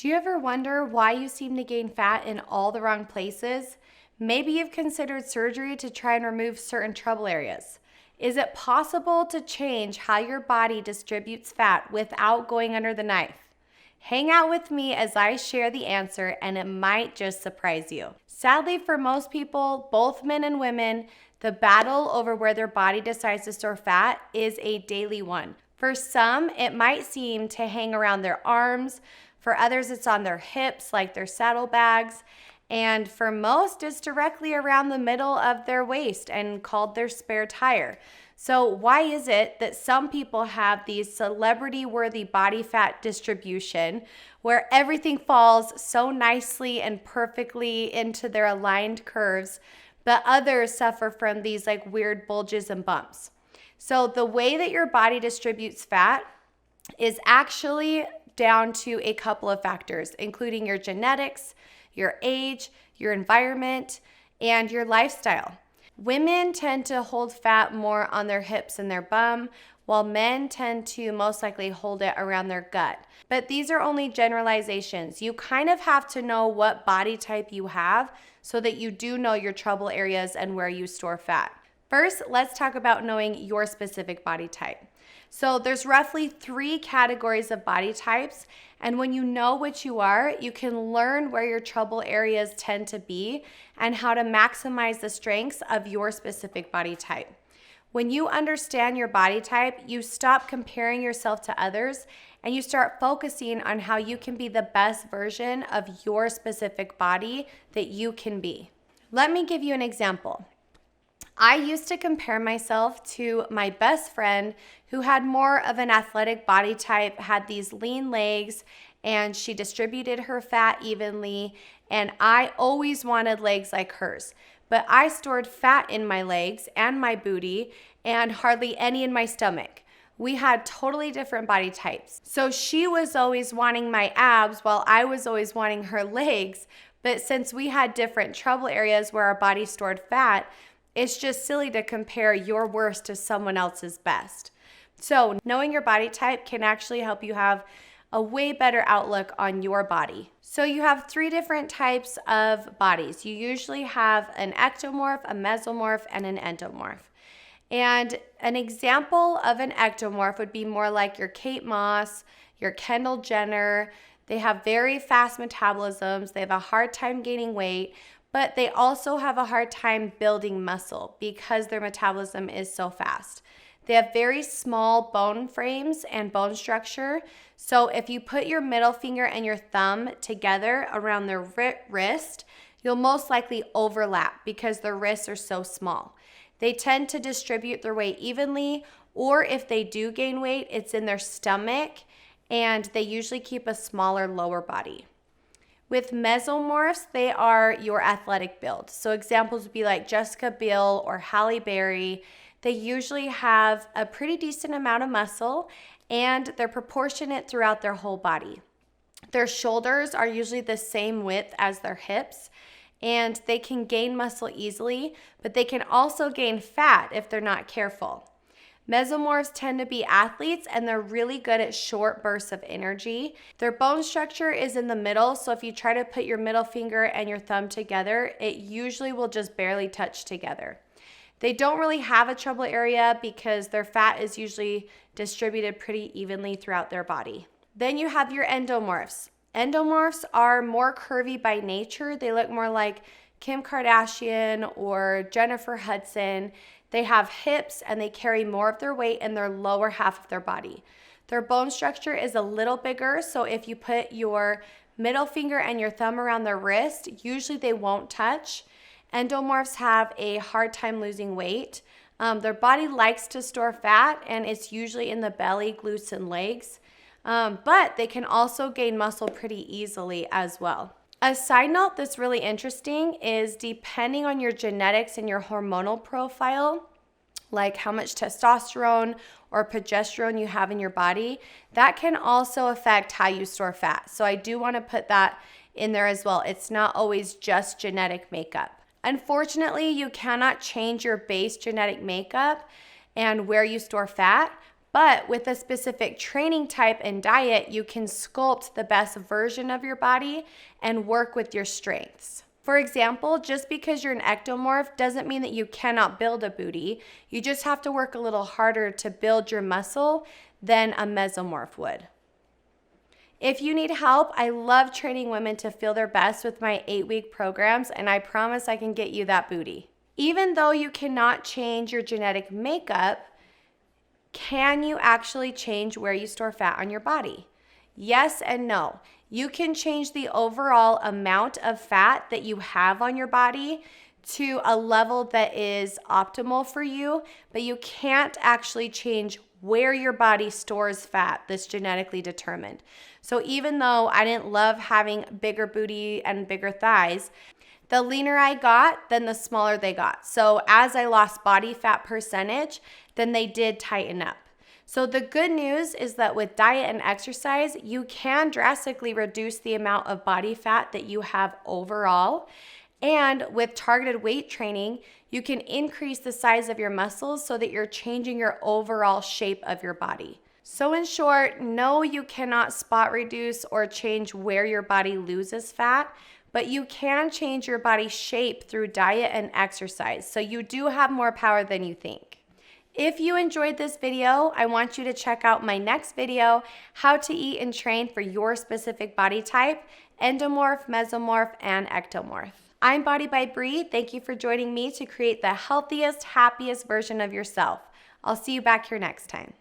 Do you ever wonder why you seem to gain fat in all the wrong places? Maybe you've considered surgery to try and remove certain trouble areas. Is it possible to change how your body distributes fat without going under the knife? Hang out with me as I share the answer, and it might just surprise you. Sadly, for most people, both men and women, the battle over where their body decides to store fat is a daily one. For some, it might seem to hang around their arms. For others, it's on their hips, like their saddlebags. And for most, it's directly around the middle of their waist and called their spare tire. So why is it that some people have these celebrity-worthy body fat distribution where everything falls so nicely and perfectly into their aligned curves, but others suffer from these like weird bulges and bumps? So the way that your body distributes fat is actually down to a couple of factors, including your genetics, your age, your environment, and your lifestyle. Women tend to hold fat more on their hips and their bum, while men tend to most likely hold it around their gut. But these are only generalizations. You kind of have to know what body type you have so that you do know your trouble areas and where you store fat. First, let's talk about knowing your specific body type. So there's roughly 3 categories of body types, and when you know what you are, you can learn where your trouble areas tend to be and how to maximize the strengths of your specific body type. When you understand your body type, you stop comparing yourself to others and you start focusing on how you can be the best version of your specific body that you can be. Let me give you an example. I used to compare myself to my best friend who had more of an athletic body type, had these lean legs, and she distributed her fat evenly, and I always wanted legs like hers. But I stored fat in my legs and my booty and hardly any in my stomach. We had totally different body types. So she was always wanting my abs while I was always wanting her legs. But since we had different trouble areas where our body stored fat, it's just silly to compare your worst to someone else's best. So knowing your body type can actually help you have a way better outlook on your body. So you have 3 different types of bodies. You usually have an ectomorph, a mesomorph, and an endomorph. And an example of an ectomorph would be more like your Kate Moss, your Kendall Jenner. They have very fast metabolisms. They have a hard time gaining weight, but they also have a hard time building muscle because their metabolism is so fast. They have very small bone frames and bone structure. So if you put your middle finger and your thumb together around their wrist, you'll most likely overlap because their wrists are so small. They tend to distribute their weight evenly, or if they do gain weight, it's in their stomach, and they usually keep a smaller lower body. With mesomorphs, they are your athletic build. So examples would be like Jessica Biel or Halle Berry. They usually have a pretty decent amount of muscle and they're proportionate throughout their whole body. Their shoulders are usually the same width as their hips and they can gain muscle easily, but they can also gain fat if they're not careful. Mesomorphs tend to be athletes and they're really good at short bursts of energy. Their bone structure is in the middle, so if you try to put your middle finger and your thumb together, it usually will just barely touch together. They don't really have a trouble area because their fat is usually distributed pretty evenly throughout their body. Then you have your endomorphs. Endomorphs are more curvy by nature. They look more like Kim Kardashian or Jennifer Hudson. They have hips and they carry more of their weight in their lower half of their body. Their bone structure is a little bigger, so if you put your middle finger and your thumb around their wrist, usually they won't touch. Endomorphs have a hard time losing weight. Their body likes to store fat and it's usually in the belly, glutes, and legs. But they can also gain muscle pretty easily as well. A side note that's really interesting is depending on your genetics and your hormonal profile, like how much testosterone or progesterone you have in your body, that can also affect how you store fat. So I do want to put that in there as well. It's not always just genetic makeup. Unfortunately, you cannot change your base genetic makeup and where you store fat, But with a specific training type and diet, you can sculpt the best version of your body and work with your strengths. For example, just because you're an ectomorph doesn't mean that you cannot build a booty. You just have to work a little harder to build your muscle than a mesomorph would. If you need help, I love training women to feel their best with my 8-week programs, and I promise I can get you that booty. Even though you cannot change your genetic makeup, can you actually change where you store fat on your body? Yes and no. You can change the overall amount of fat that you have on your body to a level that is optimal for you, but you can't actually change where your body stores fat that's genetically determined. So even though I didn't love having bigger booty and bigger thighs, the leaner I got, then the smaller they got. So as I lost body fat percentage, then they did tighten up. So the good news is that with diet and exercise, you can drastically reduce the amount of body fat that you have overall. And with targeted weight training, you can increase the size of your muscles so that you're changing your overall shape of your body. So in short, no, you cannot spot reduce or change where your body loses fat, but you can change your body shape through diet and exercise. So you do have more power than you think. If you enjoyed this video, I want you to check out my next video, how to eat and train for your specific body type, endomorph, mesomorph, and ectomorph. I'm BodyByBree. Thank you for joining me to create the healthiest, happiest version of yourself. I'll see you back here next time.